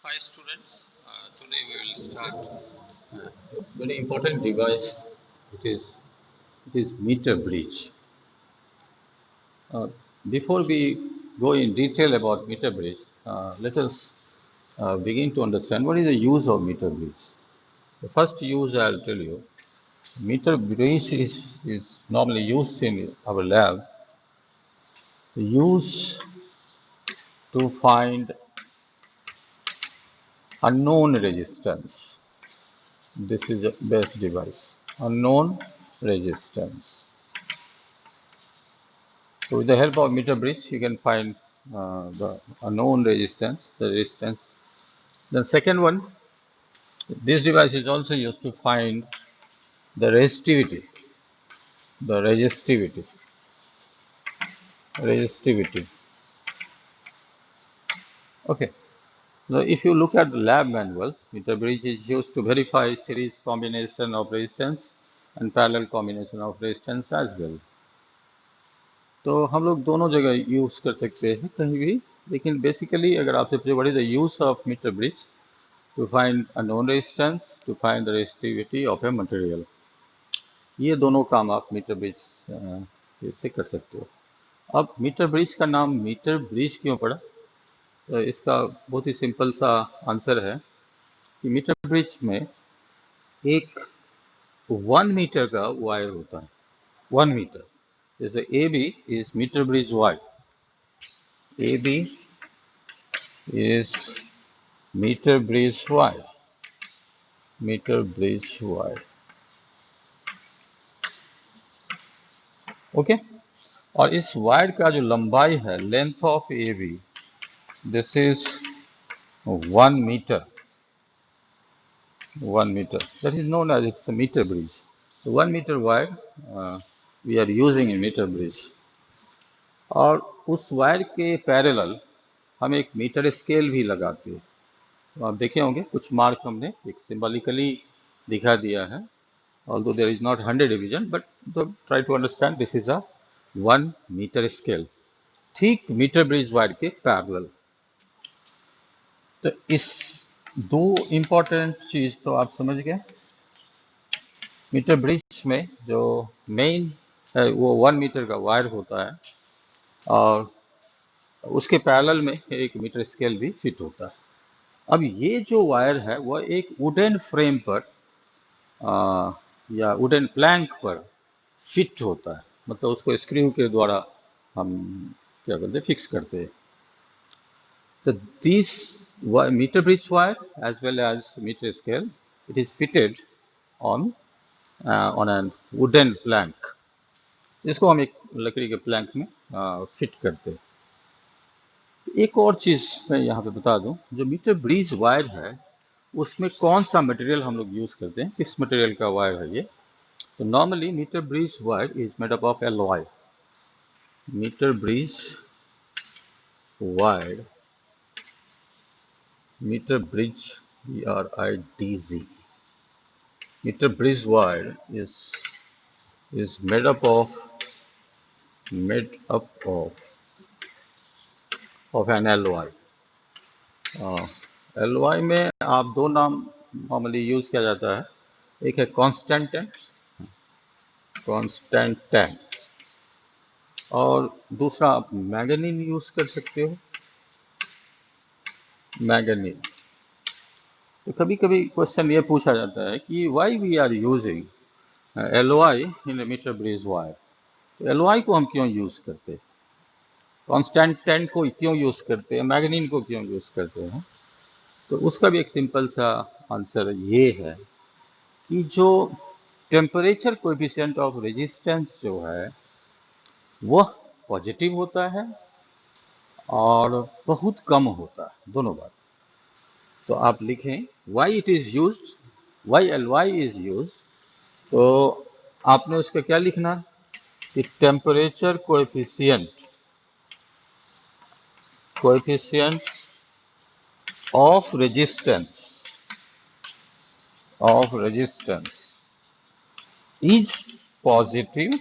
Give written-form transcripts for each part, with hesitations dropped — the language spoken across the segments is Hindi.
Hi students, today we will start a very important device. It is meter bridge. Uh, Before we go in detail about meter bridge, let us begin to understand what is the use of meter bridge. The first use I'll tell you, meter bridge is normally used in our lab, used to find unknown resistance. This is the best device. Unknown resistance. So with the help of meter bridge, you can find the unknown resistance, the resistance. The second one, this device is also used to find the resistivity, the resistivity. Okay. So if you look at the lab manual, meter bridge is used to verify series combination of resistance and parallel combination of resistance as well. तो हम लोग दोनों जगह यूज कर सकते हैं कहीं भी, लेकिन बेसिकली अगर आपसे पूछे what is the use of metre bridge, to find a known resistance, to find the resistivity of a material, ये दोनों काम आप मीटर ब्रिज से कर सकते हो। अब मीटर ब्रिज का नाम मीटर ब्रिज क्यों पड़ा? तो इसका बहुत ही सिंपल सा आंसर है कि मीटर ब्रिज में एक 1 मीटर का वायर होता है, 1 मीटर। जैसे A B is metre bridge wire, A B is meter bridge wire, meter bridge wire, okay. और इस वायर का जो लंबाई है, length of A B, this is 1 metre, 1 metre, that is known as it's a meter bridge. So 1 metre wire we are using in meter bridge. और उस वायर के पैरेलल हम एक मीटर स्केल भी लगाते हैं। तो आप देखे होंगे कुछ मार्क हमने एक सिंबॉलिकली दिखा दिया है, although there is not 100 division, but try to understand this is a 1 metre scale, ठीक मीटर ब्रिज वायर के पैरेलल। तो इस दो इंपॉर्टेंट चीज तो आप समझ गए। मीटर ब्रिज में जो मेन है वो 1 मीटर का वायर होता है और उसके पैरेलल में एक मीटर स्केल भी फिट होता है। अब ये जो वायर है वह एक वुडन फ्रेम पर या वुडन प्लैंक पर फिट होता है, मतलब उसको स्क्रू के द्वारा हम क्या करते हैं, फिक्स करते हैं। तो this metre bridge wire as well as metre scale, it is fitted on on an wooden plank. इसको हम एक लकड़ी के प्लैंक में फिट करते हैं। एक और चीज मैं यहाँ पे बता दूं, जो मीटर ब्रिज वायर है उसमें कौन सा मटेरियल हम लोग यूज करते हैं, किस मटेरियल का वायर है ये। So normally meter bridge wire is made up of alloy. Meter bridge wire, meter bridge BRIDZ. Meter bridge wire is made up of an alloy. alloy में आप दो नाम नॉर्मली यूज किया जाता है, एक है कॉन्स्टेंटेंट और दूसरा आप मैंगनीन यूज कर सकते हो, मैंगनीन। तो कभी कभी क्वेश्चन ये पूछा जाता है कि why we are using LOI in metre bridge wire. तो एलओआई को हम क्यों यूज करते हैं, कॉन्स्टेंटेंट को क्यों यूज करते हैं, मैग्नीन को क्यों यूज करते हैं? तो उसका भी एक सिंपल सा आंसर ये है कि जो टेम्परेचर कोएफिशिएंट ऑफ रेजिस्टेंस जो है वह पॉजिटिव होता है और बहुत कम होता है, दोनों बात। तो आप लिखें why it is used, why L Y is used, तो आपने उसका क्या लिखना कि temperature coefficient of resistance is positive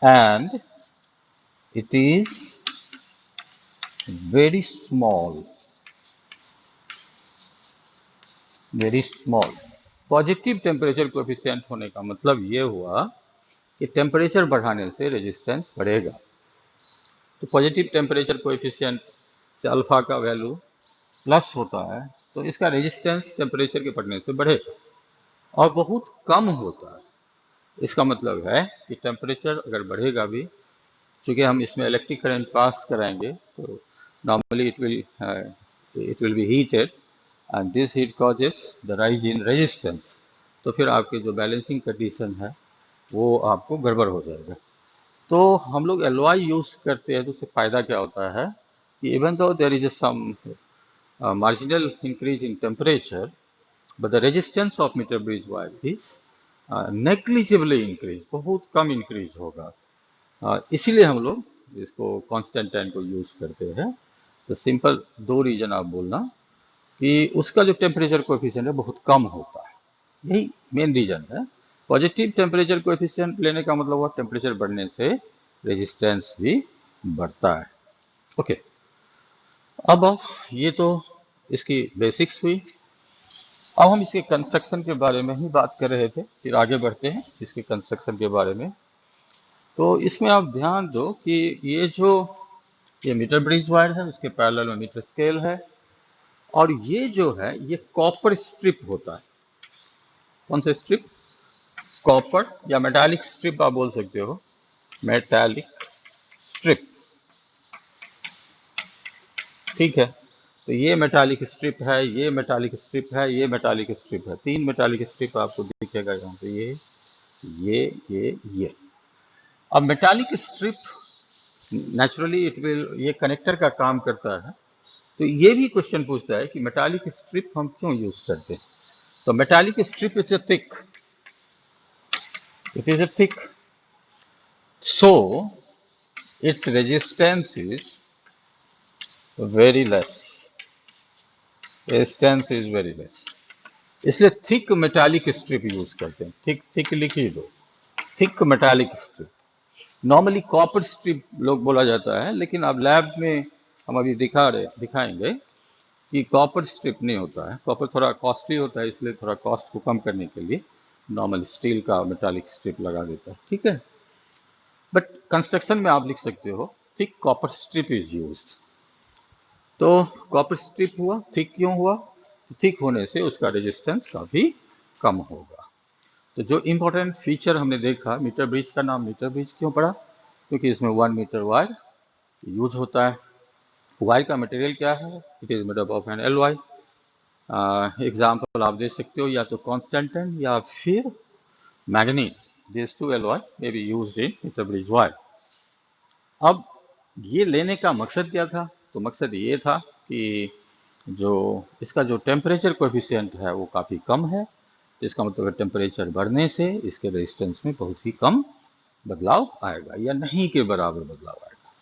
and it is very small, very small. Positive temperature coefficient होने का मतलब ये हुआ कि टेम्परेचर बढ़ाने से रेजिस्टेंस बढ़ेगा। तो पॉजिटिव टेम्परेचर कोएफिशिएंट से अल्फा का वैल्यू प्लस होता है तो इसका रेजिस्टेंस टेम्परेचर के बढ़ने से बढ़ेगा, और बहुत कम होता है। इसका मतलब है कि टेम्परेचर अगर बढ़ेगा भी, चूँकि हम इसमें इलेक्ट्रिक करंट पास कराएंगे तो normally it will be heated and this heat causes the rise in resistance. तो फिर आपके जो बैलेंसिंग कंडीशन है वो आपको गड़बड़ हो जाएगा। तो हम लोग एलवाई यूज करते हैं तो उससे फायदा क्या होता है कि even though there is some marginal increase in temperature but the resistance of metre bridge wire is negligibly increase, बहुत कम इंक्रीज होगा। इसीलिए हम लोग इसको कांस्टेंट टाइम को यूज करते हैं। तो सिंपल दो रीजन आप बोलना कि उसका जो टेम्परेचर कोएफिशिएंट है बहुत कम होता है, यही मेन रीजन है। पॉजिटिव टेम्परेचर कोएफिशिएंट लेने का मतलब हुआ टेम्परेचर बढ़ने से रेजिस्टेंस भी बढ़ता है। ओके, अब ये तो इसकी बेसिक्स हुई। अब हम इसके कंस्ट्रक्शन के बारे में ही बात कर रहे थे, फिर आगे बढ़ते हैं इसके कंस्ट्रक्शन के बारे में। तो इसमें आप ध्यान दो कि ये मीटर ब्रिज वायर है, उसके पैरेलल में मीटर स्केल है, और ये जो है ये कॉपर स्ट्रिप होता है। कौन सा स्ट्रिप? कॉपर या मेटालिक स्ट्रिप आप बोल सकते हो, मेटालिक स्ट्रिप। ठीक है, तो ये मेटालिक स्ट्रिप है, ये मेटालिक स्ट्रिप है, ये मेटालिक स्ट्रिप है। तीन मेटालिक स्ट्रिप आपको दिखेगा यहाँ पे, ये। अब मेटालिक स्ट्रिप नेचुरली ये कनेक्टर का काम करता है। तो ये भी क्वेश्चन पूछता है कि मेटालिक स्ट्रिप हम क्यों यूज करते हैं। तो metallic strip is a thick, it is a thick, so its resistance is very less, resistance is very less, इसलिए थिक मेटालिक स्ट्रिप यूज करते हैं। थिक लिख ही दो, thick metallic strip. Normally copper strip लोग बोला जाता है, लेकिन अब लैब में हम अभी दिखाएंगे कि कॉपर स्ट्रिप नहीं होता है। कॉपर थोड़ा कॉस्टली होता है, इसलिए थोड़ा कॉस्ट को कम करने के लिए नॉर्मल स्टील का मेटालिक स्ट्रिप लगा देता है। ठीक है, बट कंस्ट्रक्शन में आप लिख सकते हो thick copper strip is used. तो कॉपर स्ट्रिप हुआ, थिक क्यों हुआ? थिक होने से उसका रेजिस्टेंस काफी कम होगा। तो जो इंपॉर्टेंट फीचर हमने देखा, मीटर ब्रिज का नाम मीटर ब्रिज क्यों पड़ा? क्योंकि इसमें 1 मीटर वायर यूज होता है। वायर का मटेरियल क्या है? It is made up of an alloy. Example आप दे सकते हो या तो कॉन्स्टेंटेन या फिर manganin. This two alloy may be used in metre bridge wire. अब ये लेने का मकसद क्या था? तो मकसद ये था कि जो इसका जो टेम्परेचर कोएफिशिएंट है वो काफ़ी कम है। तो इसका मतलब है टेम्परेचर बढ़ने से इसके रेजिस्टेंस में बहुत ही कम बदलाव आएगा या नहीं के बराबर बदलाव आएगा।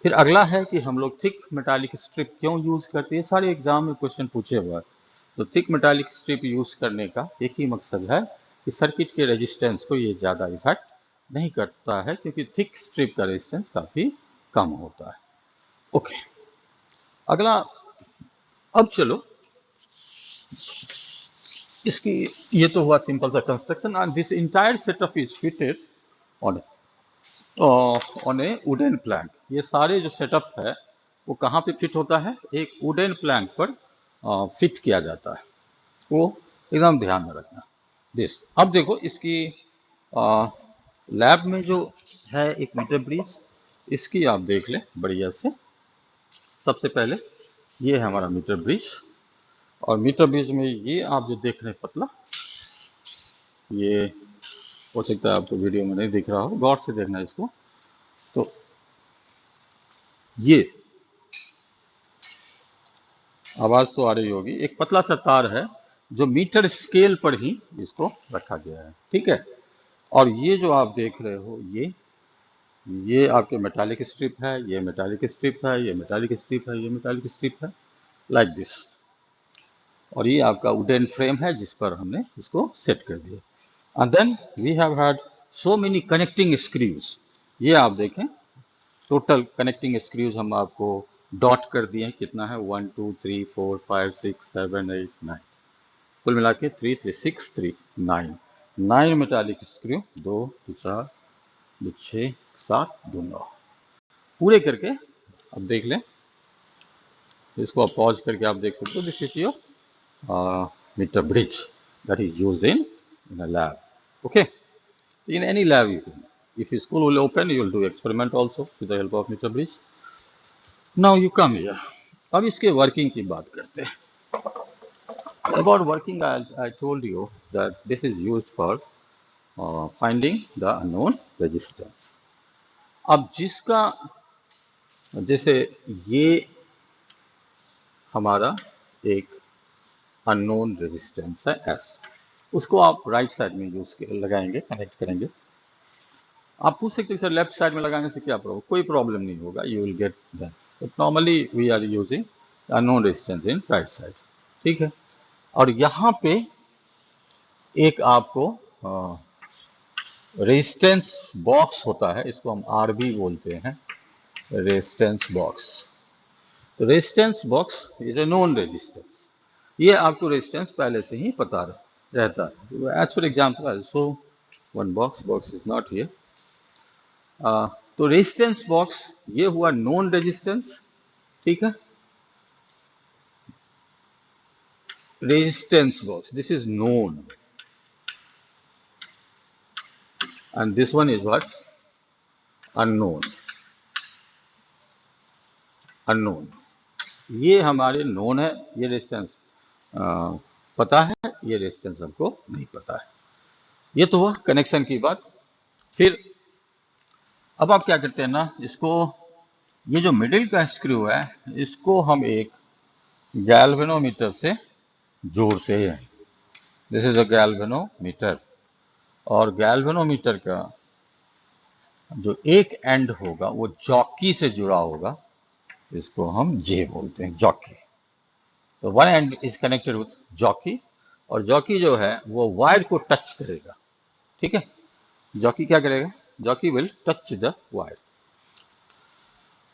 फिर अगला है कि हम लोग थिक मेटालिक स्ट्रिप क्यों यूज करते हैं। सारे एग्जाम में क्वेश्चन पूछे हुआ है। तो थिक मेटालिक स्ट्रिप यूज करने का एक ही मकसद है कि सर्किट के रेजिस्टेंस को ये ज़्यादा इफेक्ट नहीं करता है, क्योंकि थिक स्ट्रिप का रेजिस्टेंस काफ़ी कम होता है। ओके, अगला, अब चलो इसकी, ये तो हुआ सिंपल सा construction. And this entire setup is fitted on on A wooden plank. ये सारे जो सेटअप है वो कहाँ पे फिट होता है? एक वुडन प्लैंक पर फिट किया जाता है। वो एकदम ध्यान में रखना दिस। अब देखो इसकी लैब में जो है एक मीटर ब्रिज, इसकी आप देख लें बढ़िया से। सबसे पहले ये है हमारा मीटर ब्रिज, और मीटर ब्रिज में ये आप जो देख रहे हैं पतला, ये हो सकता है आपको वीडियो में नहीं दिख रहा हो, गौर से देखना इसको। तो ये आवाज तो आ रही होगी, एक पतला सा तार है जो मीटर स्केल पर ही इसको रखा गया है। ठीक है, और ये जो आप देख रहे हो ये आपके मेटालिक स्ट्रिप है, ये मेटालिक स्ट्रिप है, ये मेटालिक स्ट्रिप है, ये मेटालिक स्ट्रिप है, लाइक दिस। और ये आपका वुडन फ्रेम है जिस पर हमने इसको सेट कर दिया। And then we have had so many connecting screws. ये आप देखें, टोटल कनेक्टिंग स्क्रूज हम आपको डॉट कर दिए, कितना है? 1 2 3 4 5 6 7 8 9। कुल मिला के 3 3 6 3 9 9 मेटालिक स्क्रू, 2 2 4 2 6 7 2 9 पूरे करके। अब देख लें, इसको आप पॉज करके आप देख सकते हो। This is your meter bridge that is used in a lab. Okay, in any lab you can, if your school will open, you will do experiment also with the help of meter bridge. Now you come here. अब इसके वर्किंग की बात करते हैं। About working, I told you that this is used for finding the unknown resistance. अब जिसका, जैसे ये हमारा एक अननोन रेजिस्टेंस है S, उसको आप राइट साइड में यूज लगाएंगे, कनेक्ट करेंगे। आप पूछ सकते हैं सर लेफ्ट साइड में लगाने से क्या प्रॉब्लम? कोई प्रॉब्लम नहीं होगा, you will get that, but normally we are using unknown resistance in right side, ठीक है। और यहाँ पे एक आपको रेजिस्टेंस बॉक्स होता है, इसको हम RB बोलते हैं, रेजिस्टेंस बॉक्स। तो resistance box is a known resistance, ये आपको रेजिस्टेंस पहले से ही पता रहता है। As for example, so one box is not here. तो रेजिस्टेंस बॉक्स ये हुआ नोन रेजिस्टेंस, ठीक है। Resistance box, this is known, and this one is what? Unknown. Unknown. ये हमारे नोन है, ये रेजिस्टेंस पता है, ये रेजिस्टेंस हमको नहीं पता है। ये तो हुआ कनेक्शन की बात। फिर अब आप क्या करते हैं ना, इसको, ये जो मिडिल का स्क्रू है, इसको हम एक गैल्वेनोमीटर से जोड़ते हैं। दिस इज अ गैल्वेनोमीटर, और गैल्वेनोमीटर का जो एक एंड होगा वो जॉकी से जुड़ा होगा, इसको हम जे बोलते हैं, जॉकी। तो one and is connected with jockey, और जॉकी जो है वो वायर को टच करेगा, ठीक है। जॉकी क्या करेगा? Jockey will touch the wire.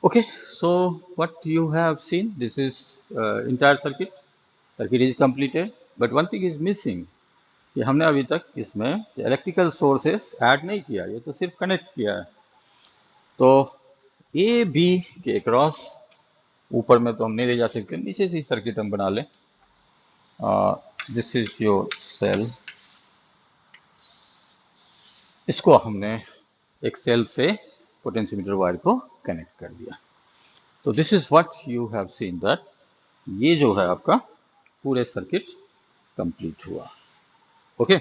Okay, so what you have seen, this is entire circuit. Circuit is completed, but one thing is missing, कि हमने अभी तक इसमें इलेक्ट्रिकल सोर्सेस ऐड नहीं किया, ये तो सिर्फ कनेक्ट किया है। तो ए बी के क्रॉस ऊपर में तो हम नहीं ले जा सकते, नीचे से ही सर्किट हम बना लें। दिस इज योर सेल, इसको हमने एक सेल से पोटेंशियोमीटर वायर को कनेक्ट कर दिया। तो this is what you have seen, that ये जो है आपका पूरे सर्किट कंप्लीट हुआ। ओके,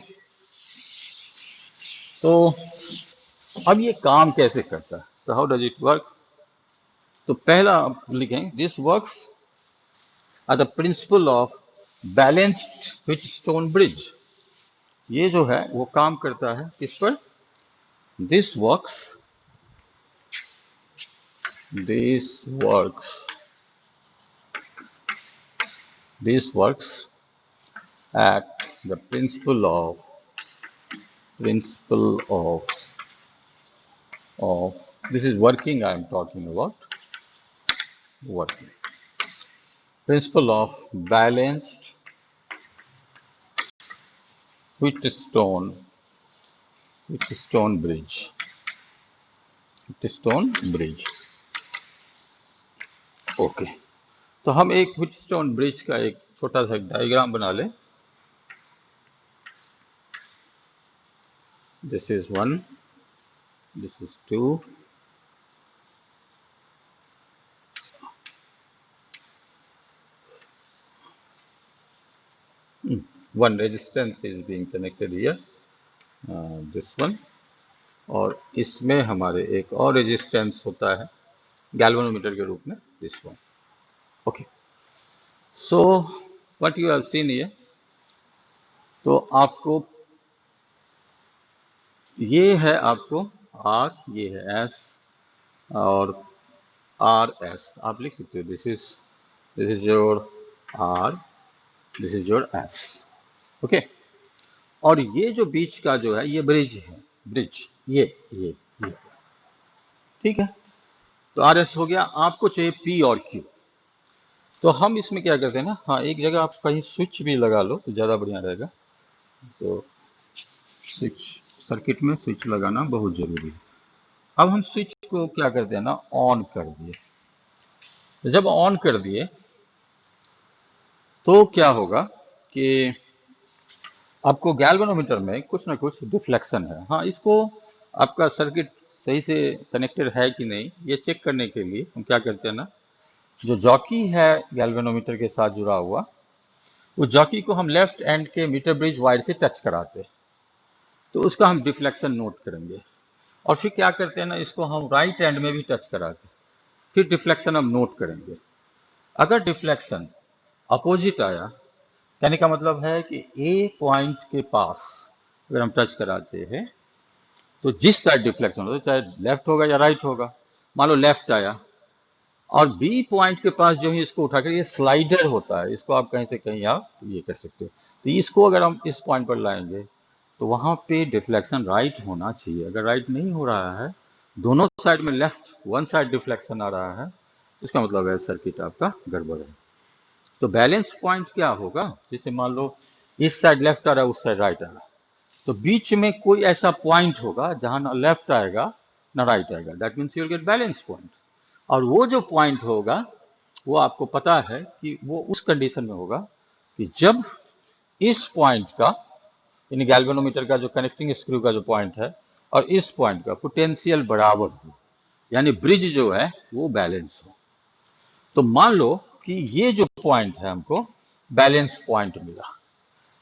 तो अब ये काम कैसे करता है? तो हाउ डज इट वर्क? तो पहला आप लिखें, this works at the principle of balanced Wheatstone bridge. ये जो है वो काम करता है किस पर? This works at the principle of this is working, I am talking about working, principle of balanced Wheatstone bridge, okay. तो हम एक व्हीटस्टोन ब्रिज का एक छोटा सा डायग्राम बना लें। This is 1, this is 2, one resistance is being connected here, this one, और इसमें हमारे एक और रेजिस्टेंस होता है गैल्वेनोमीटर के रूप में, this one. Okay, so what you have seen here, तो आपको ये है आपको R, ये है S, और RS आप लिख सकते हो। This is your R, this is your S, okay. और ये जो बीच का जो है ये ब्रिज है, ये ठीक है। तो RS हो गया, आपको चाहिए P और Q। तो हम इसमें क्या करते हैं ना, हाँ एक जगह आप कहीं स्विच भी लगा लो तो ज़्यादा बढ़िया रहेगा। तो स्विच, सर्किट में स्विच लगाना बहुत ज़रूरी है। अब हम स्विच को क्या करते हैं ना, ऑन कर दिए। तो जब ऑन कर दिए तो क्या होगा कि आपको गैल्वेनोमीटर में कुछ ना कुछ डिफ्लेक्शन है। हाँ, इसको आपका सर्किट सही से कनेक्टेड है कि नहीं ये चेक करने के लिए हम क्या करते हैं ना, जो जॉकी है गैल्वेनोमीटर के साथ जुड़ा हुआ, उस जॉकी को हम लेफ्ट एंड के मीटर ब्रिज वायर से टच कराते हैं, तो उसका हम डिफ्लेक्शन नोट करेंगे। और फिर क्या करते हैं ना, इसको हम राइट एंड में भी टच कराते हैं, फिर डिफ्लेक्शन हम नोट करेंगे। अगर डिफ्लेक्शन अपोजिट आया, कहने का मतलब है कि ए पॉइंट के पास अगर हम टच कराते हैं तो जिस साइड डिफ्लेक्शन होता है, चाहे लेफ्ट होगा या राइट होगा, मान लो लेफ्ट आया, और बी पॉइंट के पास जो है इसको उठाकर, ये स्लाइडर होता है, इसको आप कहीं से कहीं आप ये कर सकते हो, तो इसको अगर हम इस पॉइंट पर लाएंगे तो वहां पे डिफ्लेक्शन राइट होना चाहिए। अगर राइट नहीं हो रहा है, दोनों साइड में लेफ्ट वन साइड डिफ्लेक्शन आ रहा है, इसका मतलब है सर्किट आपका गड़बड़ है। तो बैलेंस पॉइंट क्या होगा, जैसे मान लो इस साइड लेफ्ट आ रहा है, उस साइड राइट आ रहा है, तो बीच में कोई ऐसा पॉइंट होगा जहां ना लेफ्ट आएगा ना राइट आएगा, that means you get balance point. और वो जो पॉइंट होगा वो आपको पता है कि वो उस कंडीशन में होगा कि जब इस पॉइंट का, यानी गैल्वेनोमीटर का जो कनेक्टिंग स्क्रू का जो पॉइंट है और इस पॉइंट का पोटेंशियल बराबर हो, यानी ब्रिज जो है वो बैलेंस हो। तो मान लो कि ये जो पॉइंट है हमको बैलेंस पॉइंट मिला।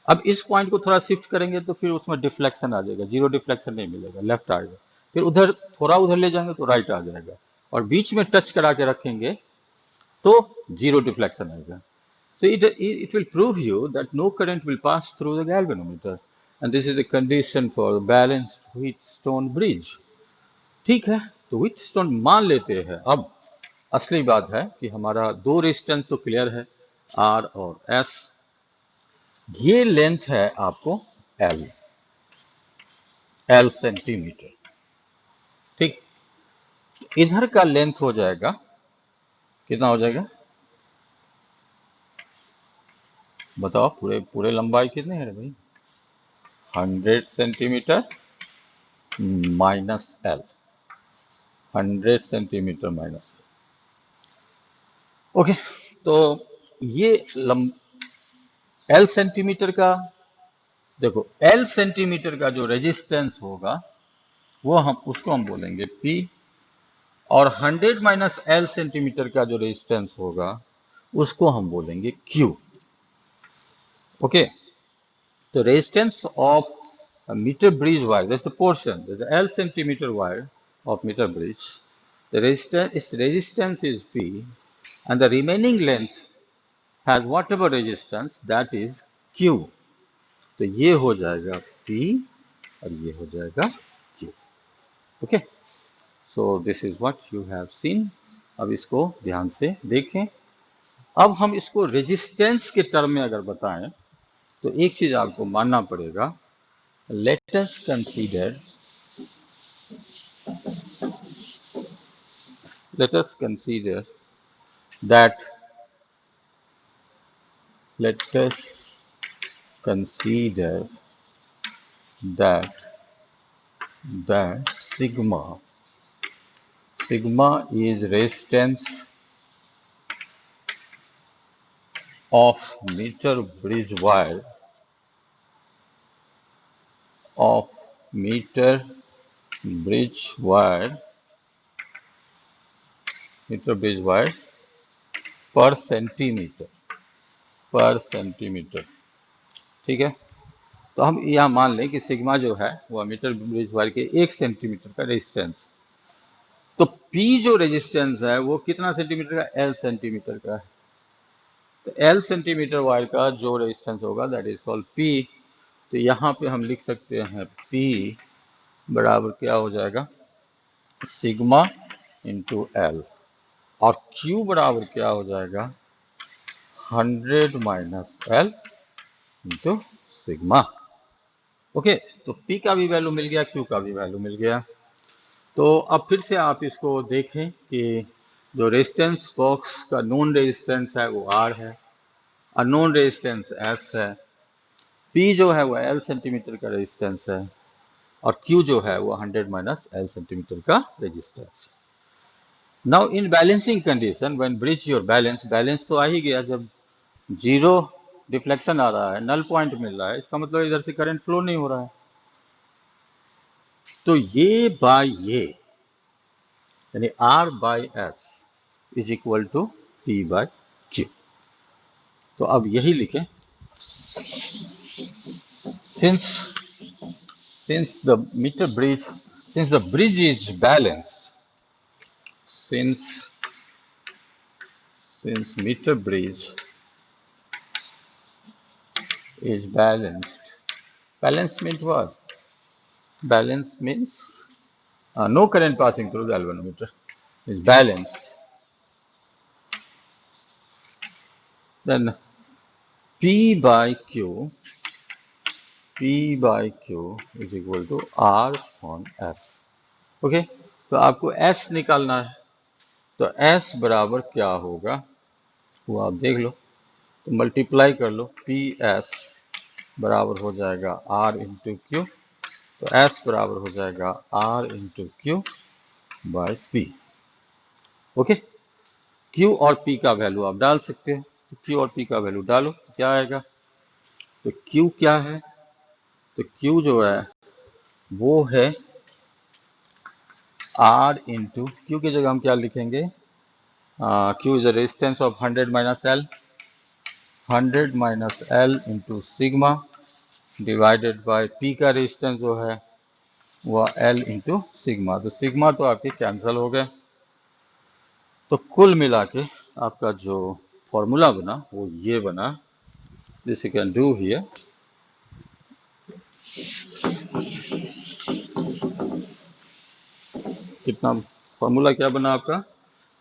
अब इस पॉइंट को थोड़ा शिफ्ट करेंगे तो फिर उसमें डिफ्लेक्शन आ जाएगा, जीरो डिफ्लेक्शन नहीं मिलेगा, लेफ्ट आएगा। फिर उधर थोड़ा उधर ले जाएंगे तो राइट आ जाएगा, और बीच में टच करा के रखेंगे तो जीरो डिफ्लेक्शन आएगा। So it will prove you that no current will pass through the galvanometer, and this is the condition for the balanced Wheatstone bridge. ठीक है, तो Wheatstone मान लेते हैं। अब असली बात है कि हमारा दो रेजिस्टेंस तो क्लियर है, R और S। ये लेंथ है आपको L सेंटीमीटर, ठीक। इधर का लेंथ हो जाएगा, कितना हो जाएगा बताओ, पूरे पूरे लंबाई कितने है भाई, 100 centimetre minus L, 100 centimetre minus. Okay, तो ये L सेंटीमीटर का, देखो L सेंटीमीटर का जो रेजिस्टेंस होगा वो हम उसको हम बोलेंगे P, और 100 माइनस L सेंटीमीटर का जो रेजिस्टेंस होगा उसको हम बोलेंगे Q। ओके, तो resistance of meter bridge wire, there's a portion, there's a L centimeter wire of meter bridge. The resistance, its resistance is P, and the remaining length has whatever resistance, that is Q. तो ये हो जाएगा P और ये हो जाएगा Q। Okay, so this is what you have seen. अब इसको ध्यान से देखें। अब हम इसको रेजिस्टेंस के टर्म में अगर बताएं तो एक चीज आपको मानना पड़ेगा, let us consider, let us consider that let us consider that that sigma is resistance of meter bridge wire of meter bridge wire per centimetre. ठीक है, तो हम यह मान लें कि सिग्मा जो है वह मीटर ब्रिज वायर के 1 सेंटीमीटर का रेजिस्टेंस। तो P जो रेजिस्टेंस है वो कितना सेंटीमीटर का, L सेंटीमीटर का है। तो L सेंटीमीटर वायर का जो रेजिस्टेंस होगा दैट इज कॉल्ड P। तो यहाँ पे हम लिख सकते हैं P बराबर क्या हो जाएगा, सिग्मा इंटू L, और Q बराबर क्या हो जाएगा, 100 minus L into sigma. Okay, तो P का भी वैल्यू मिल गया, Q का भी वैल्यू मिल गया। तो अब फिर से आप इसको देखें कि जो रेजिस्टेंस बॉक्स का नोन रेजिस्टेंस है वो R है, अननोन रेजिस्टेंस S है, P जो है वो L सेंटीमीटर का रेजिस्टेंस है, और Q जो है वो 100 माइनस L सेंटीमीटर का resistance. Now in balancing condition when bridge your balance तो आ ही गया, जब जीरो डिफ्लेक्शन आ रहा है, नल पॉइंट मिल रहा है, इसका मतलब इधर से करंट फ्लो नहीं हो रहा है। तो ये बाय ये यानी R by S is equal to P by Q। तो अब यही लिखें, since the meter bridge since the bridge is balanced since meter bridge is balanced means what? Balance means no current passing through the galvanometer, is balanced. Then P by Q is equal to R on S। Okay, तो आपको S निकालना है, तो S बराबर क्या होगा वो आप देख लो, तो मल्टीप्लाई कर लो, पी एस बराबर हो जाएगा R इंटू क्यू, तो S बराबर हो जाएगा R into Q by P. Okay, Q और P का वैल्यू आप डाल सकते हो, तो Q और P का वैल्यू डालो, तो क्या आएगा, तो Q क्या है, तो Q जो है वो है R इंटू क्यू की जगह हम क्या लिखेंगे, Q is the resistance of 100 minus L, 100 minus L into sigma divided by P का रेजिस्टेंस जो है वह L इंटू सिग्मा, तो सिग्मा तो आपके कैंसिल हो गए। तो कुल मिला के आपका जो फॉर्मूला बना वो ये बना, this you can do here. कितना फॉर्मूला क्या बना आपका,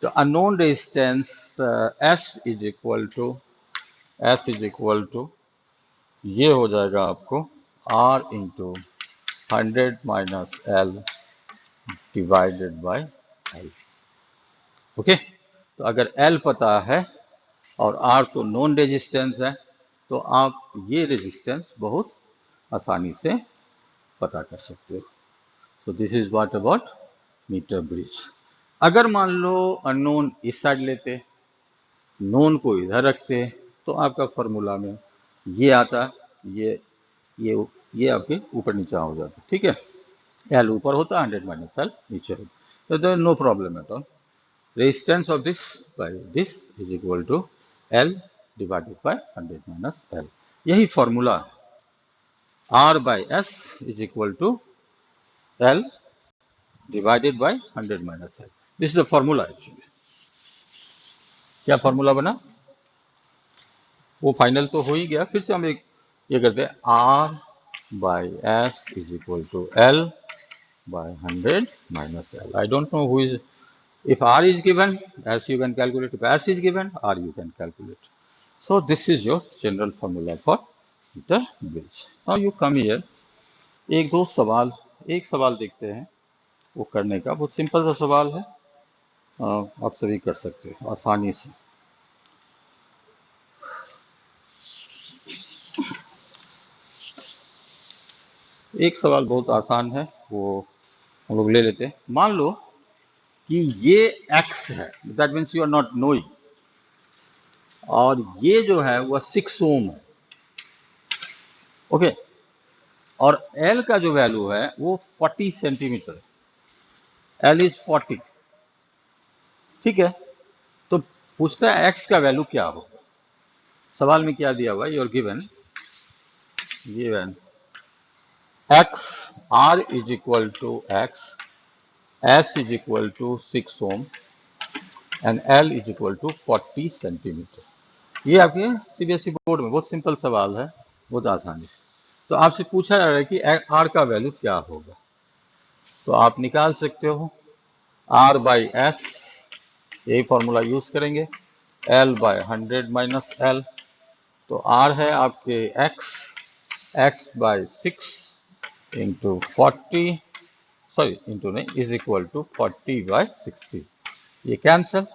तो unknown resistance S is equal to ये हो जाएगा आपको R into 100 minus L divided by L। Okay, तो अगर L पता है और R तो नॉन रेजिस्टेंस है, तो आप ये रेजिस्टेंस बहुत आसानी से पता कर सकते हो। So this is what about metre bridge. अगर मान लो अननोन इस साइड लेते, नोन को इधर रखते, तो आपका फॉर्मूला में ये आता, ये आपके ऊपर नीचे हो जाता, ठीक है, L ऊपर होता, 100 माइनस L नीचे होता, तो there no problem at all. Resistance of this by this is equal to L divided by 100 minus L, यही फॉर्मूला है। R by S is equal to L divided by 100 minus L, this is the formula actually. क्या फॉर्मूला बना, वो फाइनल तो हो ही गया, फिर से हम एक ये करते हैं, R by S is equal to L by 100 minus L. I don't know who is, if R is given, S you can calculate, if S is given, R you can calculate. So this is your general formula for the bridge. Now you come here, एक सवाल देखते हैं, वो करने का बहुत सिंपल सा सवाल है, आप सभी कर सकते हो आसानी से। एक सवाल बहुत आसान है, वो हम लोग ले लेते हैं। मान लो कि ये x है, that means you are not knowing, और ये जो है वह 6 ओम है। ओके, और L का जो वैल्यू है वो 40 सेंटीमीटर है, L इज 40, ठीक है। तो पूछता है x का वैल्यू क्या होगा, सवाल में क्या दिया हुआ है, your given x R is equal to x, S is equal to 6 ohm and L is equal to 40 centimetre. ये आपके CBSE बोर्ड में बहुत सिंपल सवाल है, बहुत आसानी से। तो आपसे पूछा जा रहा है कि R का वैल्यू क्या होगा, तो आप निकाल सकते हो R बाई S, यही फॉर्मूला यूज करेंगे, L बाय 100 माइनस L, तो R है आपके x by 6 into 40, sorry into नहीं, इज इक्वल टू 40 बाय 60, ये कैंसल,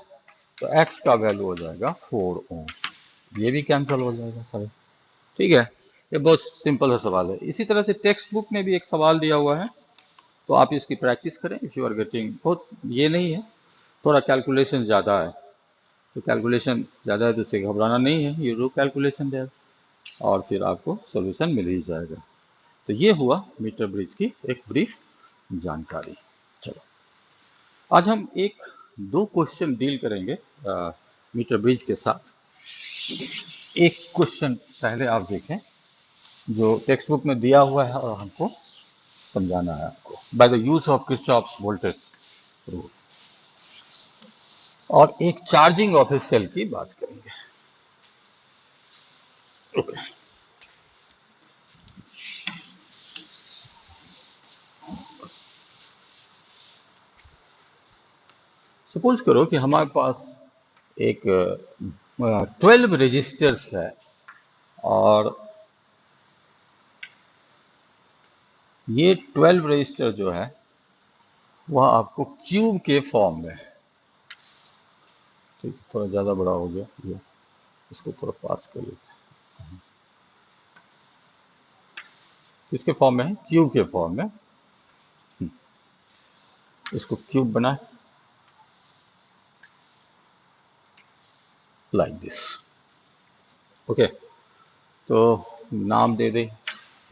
तो x का वैल्यू हो जाएगा 4 ओम, ये भी कैंसिल हो जाएगा सारे। ठीक है, ये बहुत सिंपल सा सवाल है। इसी तरह से टेक्स्ट बुक में भी एक सवाल दिया हुआ है, तो आप इसकी प्रैक्टिस करें। इफ यू आर गेटिंग, बहुत ये नहीं है, थोड़ा कैलकुलेशन ज़्यादा है, तो कैलकुलेशन ज़्यादा है तो इससे घबराना नहीं है, यू डू कैलकुलेशन देयर और फिर आपको सोल्यूशन मिल ही जाएगा। तो ये हुआ मीटर ब्रिज की एक ब्रीफ जानकारी। चलो, आज हम एक दो क्वेश्चन डील करेंगे मीटर ब्रिज के साथ। एक क्वेश्चन पहले आप देखें जो टेक्स्ट बुक में दिया हुआ है और हमको समझाना है आपको, by the use of Kirchhoff's voltage rule. और एक चार्जिंग ऑफ ए सेल की बात करेंगे। ओके, सपोज करो कि हमारे पास एक 12 रजिस्टर्स है और ये 12 रजिस्टर जो है वह आपको क्यूब के फॉर्म में, ठीक, थोड़ा ज़्यादा बड़ा हो गया ये, इसको थोड़ा पास कर लेते हैं। किसके फॉर्म में है? क्यूब के फॉर्म में। इसको क्यूब बना लाइक दिस। ओके, तो नाम दे दे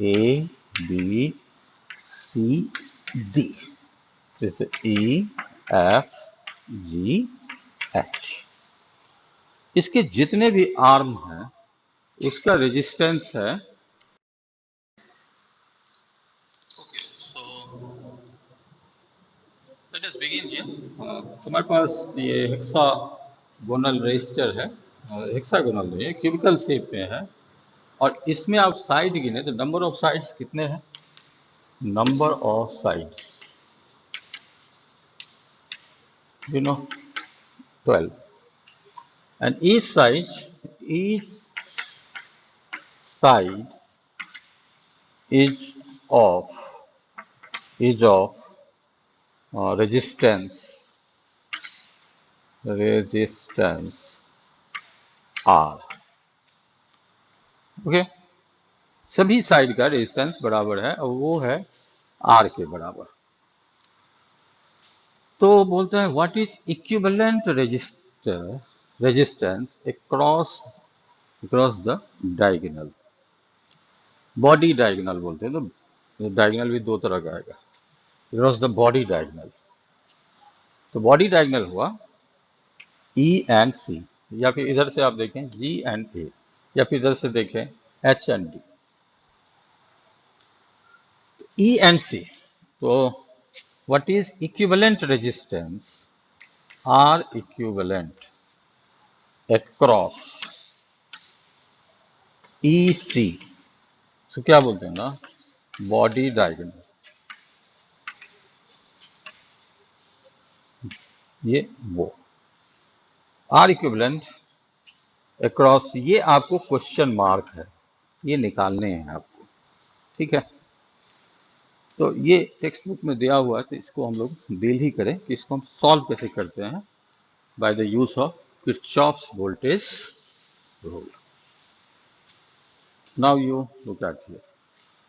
ए बी सी डी, जैसे ई एफ जी एच। इसके जितने भी आर्म हैं उसका रेजिस्टेंस है। Okay, so let us begin here. हमारे पास ये हेक्सागोनल रेजिस्टर है, हेक्सागोनल नहीं है, क्यूबिकल शेप में है, और इसमें आप साइड गिने तो नंबर ऑफ साइड्स कितने हैं? Number of sides, you know, 12, and each side is of resistance R। Okay, सभी साइड का रेजिस्टेंस बराबर है और वो है R के बराबर। तो बोलते हैं what is equivalent resistance across the diagonal. Body diagonal बोलते हैं, तो डायगोनल भी दो तरह का आएगा, अक्रॉस द बॉडी डायगोनल। तो बॉडी डायगोनल हुआ ई एंड सी, या फिर इधर से आप देखें जी एंड ए, या फिर इधर से देखें H and D. E and C, तो what is equivalent resistance? R equivalent across E C, तो क्या बोलते हैं ना, बॉडी डायगोनल। ये वो आर इक्विवेलेंट अक्रॉस, ये आपको क्वेश्चन मार्क है, ये निकालने हैं आपको। ठीक है, तो ये टेक्स्ट बुक में दिया हुआ है, तो इसको हम लोग डील ही करें कि इसको हम सॉल्व कैसे करते हैं by the use of Kirchhoff's voltage rule. Now you look at here.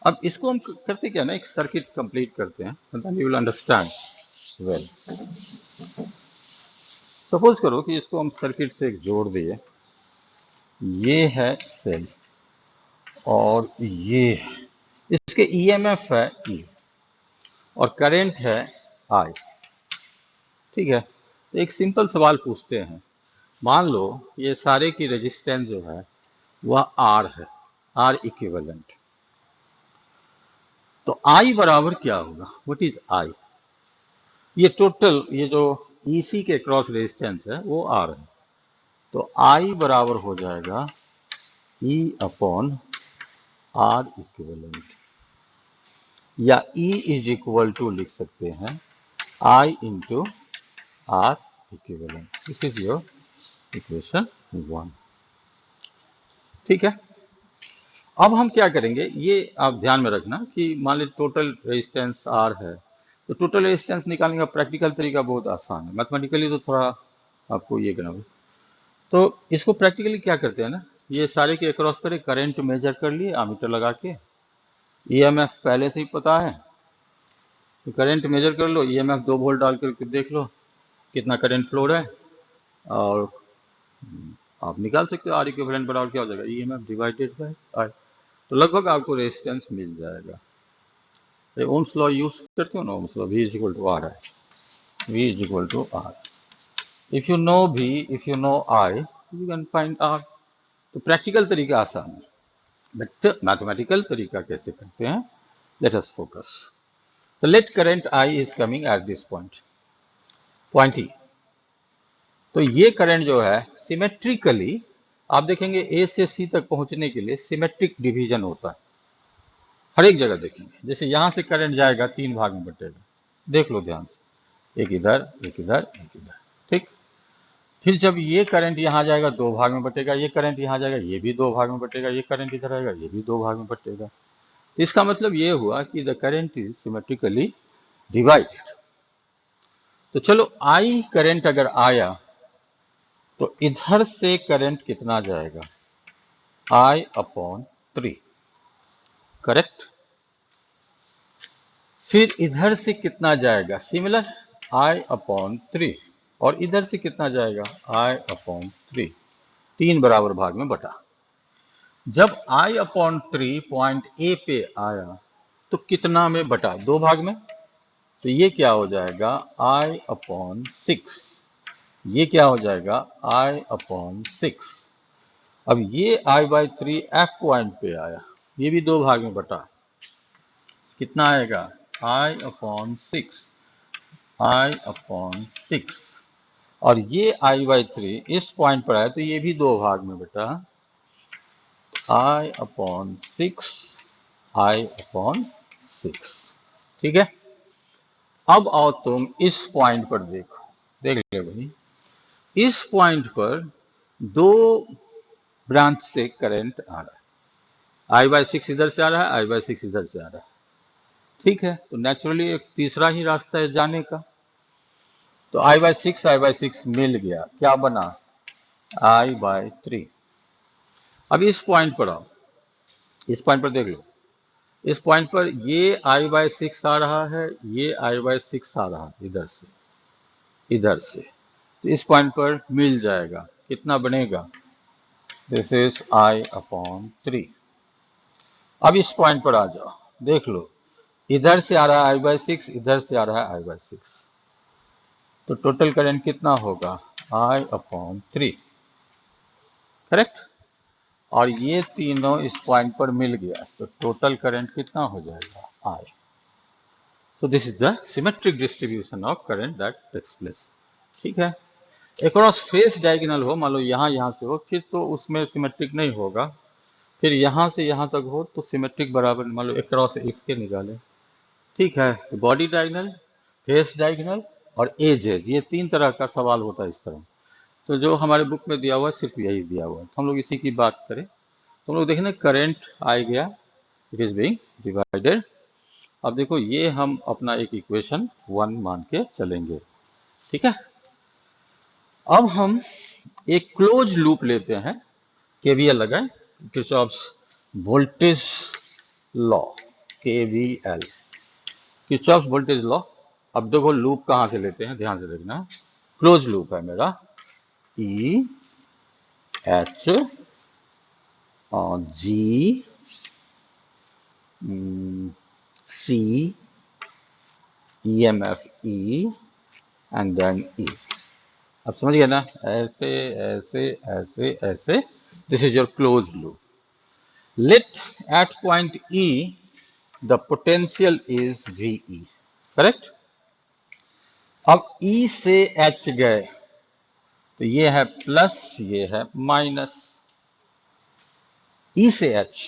अब इसको हम करते क्या ना, एक सर्किट कंप्लीट करते हैं, then you will understand well. Suppose करो कि इसको हम सर्किट से एक जोड़ दिए, ये है सेल और ये इसके ईएमएफ है ई और करंट है आई। ठीक है, तो एक सिंपल सवाल पूछते हैं, मान लो ये सारे की रेजिस्टेंस जो है वह आर है, आर इक्विवेलेंट। तो आई बराबर क्या होगा? What is I? ये टोटल, ये जो ईसी के क्रॉस रेजिस्टेंस है वो आर है, तो आई बराबर हो जाएगा ई अपॉन आर इक्विवेलेंट, या ई इज इक्वल टू लिख सकते हैं I into R equivalent. This is your equation 1। ठीक है, अब हम क्या करेंगे, ये आप ध्यान में रखना कि मान लीजिए टोटल रेजिस्टेंस आर है, तो टोटल रेजिस्टेंस निकालने का प्रैक्टिकल तरीका बहुत आसान है, मैथमेटिकली तो थोड़ा आपको ये करना होगा। तो इसको प्रैक्टिकली क्या करते हैं ना, ये सारे के अक्रॉस करें, करंट मेजर कर लिए आमीटर लगा के, ईएमएफ पहले से ही पता है तो करंट मेजर कर लो, ईएमएफ 2 वोल्ट डाल करके देख लो कितना करंट फ्लो रहा है, और आप निकाल सकते हो आर इक्विवेलेंट बराबर क्या हो जाएगा, ईएमएफ डिवाइडेड बाय आर। तो लगभग आपको रेजिस्टेंस मिल जाएगा। ओम्स लॉ यूज करते हो ना, Ohm's law, V is equal to R है, V is equal to R. If you know V, if you know I, you can find R। तो प्रैक्टिकल तरीका आसान है, बट मैथमेटिकल तरीका कैसे करते हैं, लेट अस फोकस। तो let current I is coming at this point E। तो ये करंट जो है सिमेट्रिकली, आप देखेंगे A से C तक पहुंचने के लिए सिमेट्रिक डिवीजन होता है, हर एक जगह देखेंगे। जैसे यहां से करंट जाएगा 3 भाग में बटेगा, देख लो ध्यान से, एक इधर, एक इधर, एक इधर, ठीक। फिर जब ये करंट यहाँ जाएगा 2 भाग में बटेगा, ये करंट यहाँ जाएगा, ये भी 2 भाग में बटेगा, ये करंट इधर आएगा, ये भी 2 भाग में बटेगा। इसका मतलब ये हुआ कि the current is symmetrically divided. तो चलो I करंट अगर आया तो इधर से करंट कितना जाएगा, I/3, करेक्ट। फिर इधर से कितना जाएगा, सिमिलर, I/3, और इधर से कितना जाएगा, I/3, 3 बराबर भाग में बटा। जब I/3 पॉइंट ए पे आया तो कितना में बटा, 2 भाग में। तो ये क्या हो जाएगा, I/6, ये क्या हो जाएगा, I/6। अब ये I/3 F पॉइंट पे आया, ये भी 2 भाग में बटा, कितना आएगा, I/6, I/6। और ये I/3 इस पॉइंट पर आया तो ये भी 2 भाग में बटा, I/6, I/6, ठीक है। अब आओ तुम इस पॉइंट पर देखो, देख ले भाई, इस पॉइंट पर 2 ब्रांच से करंट आ रहा है, I/6 इधर से आ रहा है, I/6 इधर से आ रहा है, ठीक है। तो नेचुरली एक तीसरा ही रास्ता है जाने का। तो I/6 मिल गया, क्या बना, I/3। अब इस पॉइंट पर आओ, इस पॉइंट पर देख लो, इस पॉइंट पर ये I/6 आ रहा है, ये I/6 आ रहा है इधर से, इधर से। तो इस पॉइंट पर मिल जाएगा, कितना बनेगा, दिस इज I/3। अब इस पॉइंट पर आ जाओ, देख लो, इधर से आ रहा है I/6, इधर से आ रहा है I/6, तो टोटल करंट कितना होगा, I/3, करेक्ट। और ये तीनों इस पॉइंट पर मिल गया, तो टोटल करंट कितना हो जाएगा, I। So this is the symmetric distribution of current that takes place, ठीक है। अक्रॉस फेस डायगोनल हो, मान लो यहाँ से हो, फिर तो उसमें सिमेट्रिक नहीं होगा। फिर यहाँ से यहाँ तक हो तो सिमेट्रिक बराबर, मान लो अक्रॉस इसके निकाले, ठीक है। तो बॉडी डायगोनल, फेस डायगोनल और एजेज, ये 3 तरह का सवाल होता है इस तरह। तो जो हमारे बुक में दिया हुआ है सिर्फ यही दिया हुआ है, तो हम लोग इसी की बात करें। तो हम लोग देखें ना, करंट आ गया, इट इज बीइंग डिवाइडेड। अब देखो ये हम अपना एक इक्वेशन 1 मान के चलेंगे, ठीक है। अब हम एक क्लोज लूप लेते हैं, केवीएल लगाए, Kirchhoff's voltage law, KVL, Kirchhoff's voltage law. अब देखो लूप कहां से लेते हैं, ध्यान से देखना, क्लोज लूप है मेरा, E H G C EMF E and then E। अब समझ गए ना, ऐसे ऐसे ऐसे ऐसे, this is your close loop. Let at point E the potential is VE, correct. अब E से H गए तो ये है प्लस, ये है माइनस, E से H,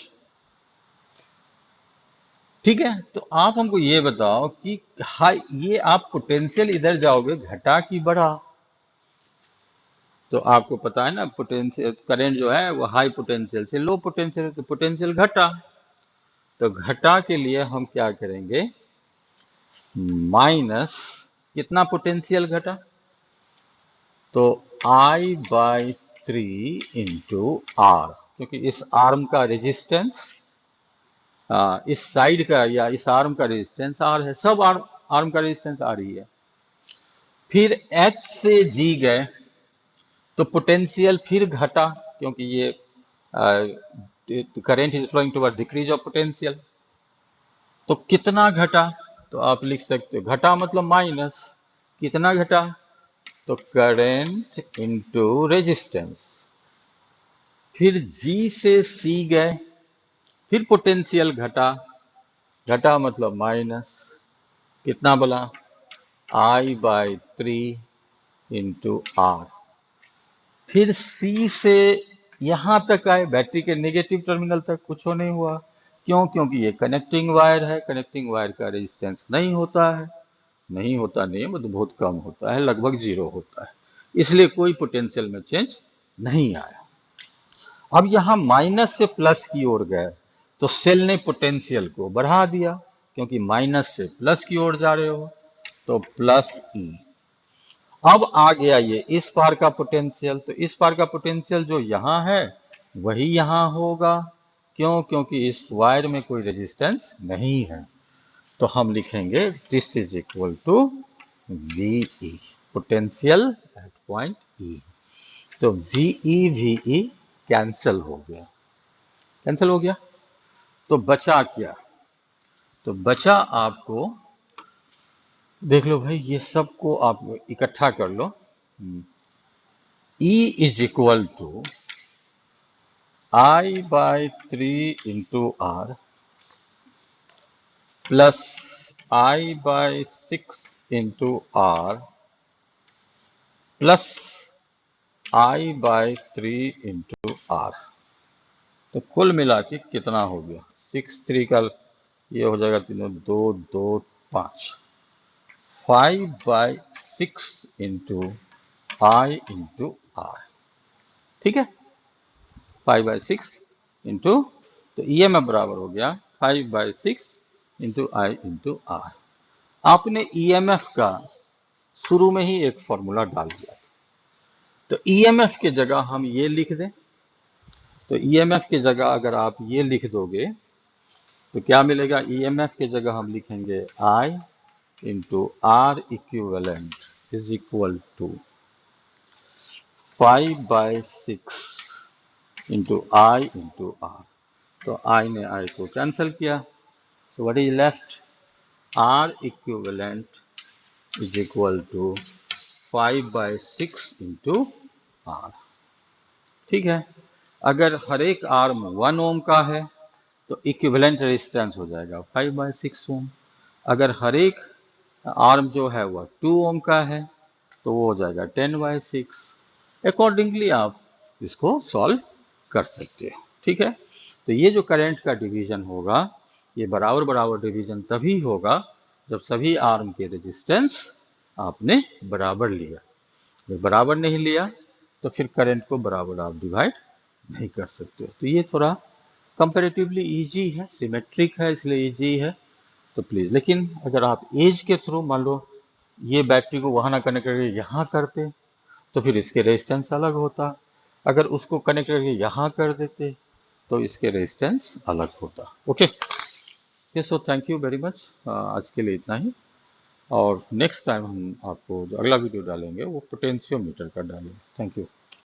ठीक है। तो आप हमको ये बताओ कि हाई, ये आप पोटेंशियल इधर जाओगे, घटा कि बढ़ा। तो आपको पता है ना, पोटेंशियल करंट जो है वो हाई पोटेंशियल से लो पोटेंशियल, तो पोटेंशियल घटा। तो घटा के लिए हम क्या करेंगे, माइनस, कितना पोटेंशियल घटा, तो I/3 इंटू आर, क्योंकि इस आर्म का रेजिस्टेंस, इस साइड का या इस आर्म का रेजिस्टेंस आर है, सब आर्म का रेजिस्टेंस आर ही है। फिर H से G गए तो पोटेंशियल फिर घटा, क्योंकि ये current is flowing toward decrease of potential. तो कितना घटा, तो आप लिख सकते हो घटा मतलब माइनस, कितना घटा, तो करंट इनटू रेजिस्टेंस। फिर G से C गए, फिर पोटेंशियल घटा, घटा मतलब माइनस, कितना बोला, I/3 इंटू आर। फिर C से यहां तक आए, बैटरी के नेगेटिव टर्मिनल तक, कुछ नहीं हुआ। क्यों? क्योंकि ये कनेक्टिंग वायर है, कनेक्टिंग वायर का रेजिस्टेंस नहीं होता है, नहीं होता नहीं मतलब बहुत कम होता है, लगभग जीरो होता है, इसलिए कोई पोटेंशियल में चेंज नहीं आया। अब यहां माइनस से प्लस की ओर गए तो सेल ने पोटेंशियल को बढ़ा दिया, क्योंकि माइनस से प्लस की ओर जा रहे हो, तो प्लस ई। अब आ गया ये इस पार का पोटेंशियल, तो इस पार का पोटेंशियल जो यहाँ है वही यहाँ होगा। क्यों? क्योंकि इस वायर में कोई रेजिस्टेंस नहीं है, तो हम लिखेंगे this is equal to VE, potential at point E। तो VE कैंसल हो गया, कैंसल हो गया। तो बचा क्या, तो बचा आपको, देख लो भाई, ये सबको आप इकट्ठा कर लो। E is equal to I/3 into R plus I/6 into R plus I/3 into R. तो कुल मिला के कितना हो गया, 6 3 का ये हो जाएगा तीनों 2 2 5, 5/6 इंटू I इंटू आर। ठीक है, 5/6 इंटू, तो EMF बराबर हो गया 5/6 इंटू I इंटू आर। आपने EMF का शुरू में ही एक फॉर्मूला डाल दिया था, तो EMF के जगह हम ये लिख दें, तो EMF के जगह अगर आप ये लिख दोगे तो क्या मिलेगा, EMF के जगह हम लिखेंगे I into R equivalent is equal to 5/6 into I into R. तो I ने I को कैंसिल किया, so what is left, R equivalent is equal to 5/6 into R। ठीक है, अगर हर एक आर्म 1 ओम का है तो इक्विवेलेंट रेजिस्टेंस हो जाएगा 5/6 ओम। अगर हर एक आर्म जो है वह 2 ओम का है तो वो हो जाएगा 10/6। अकॉर्डिंगली आप इसको सॉल्व कर सकते हो। ठीक है, तो ये जो करंट का डिवीजन होगा, ये बराबर बराबर डिवीजन तभी होगा जब सभी आर्म के रेजिस्टेंस आपने बराबर लिया। जब बराबर नहीं लिया तो फिर करंट को बराबर आप डिवाइड नहीं कर सकते हो। तो ये थोड़ा कंपैरेटिवली इजी है, सिमेट्रिक है, इसलिए इजी है। तो प्लीज़, लेकिन अगर आप एज के थ्रू मान लो ये बैटरी को वहाँ ना कनेक्ट करके यहाँ करते तो फिर इसके रेजिस्टेंस अलग होता, अगर उसको कनेक्ट करके यहाँ कर देते तो इसके रेजिस्टेंस अलग होता। Okay, so thank you very much, आज के लिए इतना ही। और नेक्स्ट टाइम हम आपको जो अगला वीडियो डालेंगे वो पोटेंशियोमीटर का डालेंगे। Thank you.